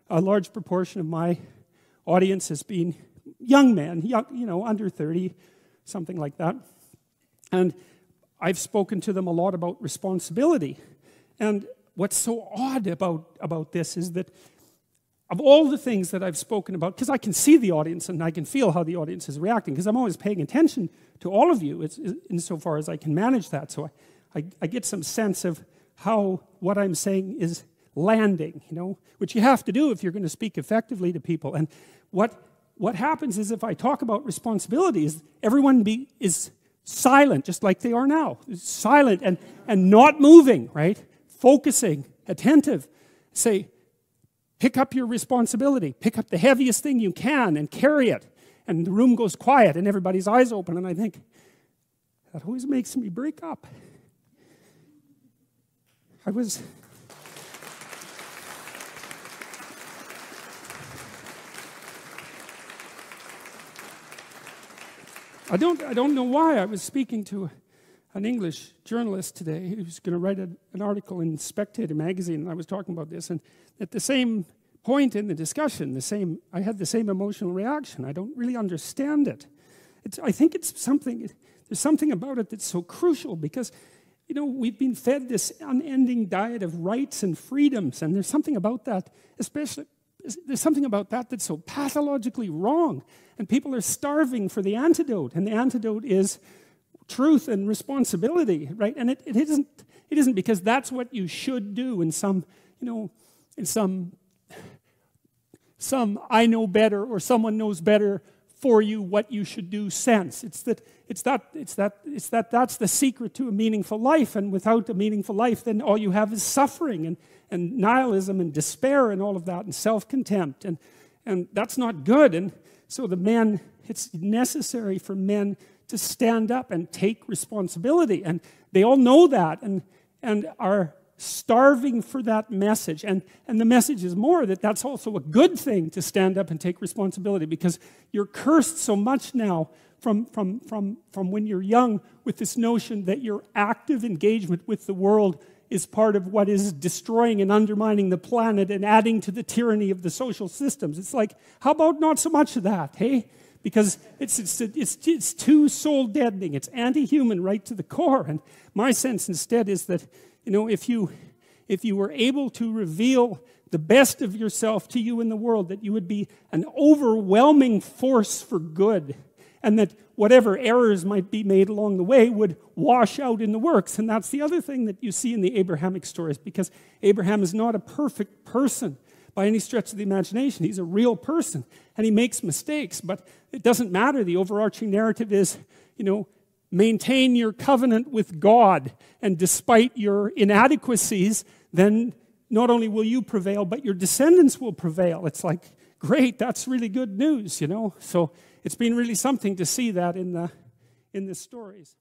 a large proportion of my audience has been young men, under 30, something like that. And I've spoken to them a lot about responsibility. And what's so odd about this is that of all the things that I've spoken about, because I can see the audience and I can feel how the audience is reacting, because I'm always paying attention to all of you insofar as I can manage that. So I get some sense of how what I'm saying is landing, which you have to do if you're going to speak effectively to people. And what happens is if I talk about responsibilities, everyone is silent, just like they are now. Silent and not moving, right? Focusing, attentive. Say, pick up your responsibility. Pick up the heaviest thing you can and carry it. And the room goes quiet and everybody's eyes open. And I think, that always makes me break up. I don't know why. I was speaking to an English journalist today who was going to write an article in Spectator magazine, and I was talking about this, and at the same point in the discussion, I had the same emotional reaction. I don't really understand it. I think there's something about it that's so crucial, because we've been fed this unending diet of rights and freedoms, and there's something about that, there's something about that that's so pathologically wrong, and people are starving for the antidote, and the antidote is truth and responsibility, right? And it isn't because that's what you should do in some I know better or someone knows better for you what you should do sense. It's that's the secret to a meaningful life, and without a meaningful life, then all you have is suffering and nihilism and despair and all of that and self-contempt, and that's not good. And so it's necessary for men to stand up and take responsibility, and they all know that and are starving for that message. And the message is more that that's also a good thing, to stand up and take responsibility, because you're cursed so much now from when you're young with this notion that your active engagement with the world is part of what is destroying and undermining the planet and adding to the tyranny of the social systems. It's like, how about not so much of that, hey? Because it's too soul-deadening. It's anti-human right to the core. And my sense instead is that, if you were able to reveal the best of yourself to you in the world, that you would be an overwhelming force for good, and that whatever errors might be made along the way would wash out in the works. And that's the other thing that you see in the Abrahamic stories, because Abraham is not a perfect person by any stretch of the imagination. He's a real person, and he makes mistakes, but it doesn't matter. The overarching narrative is, maintain your covenant with God, and despite your inadequacies, then not only will you prevail, but your descendants will prevail. It's like, great, that's really good news, So it's been really something to see that in the stories.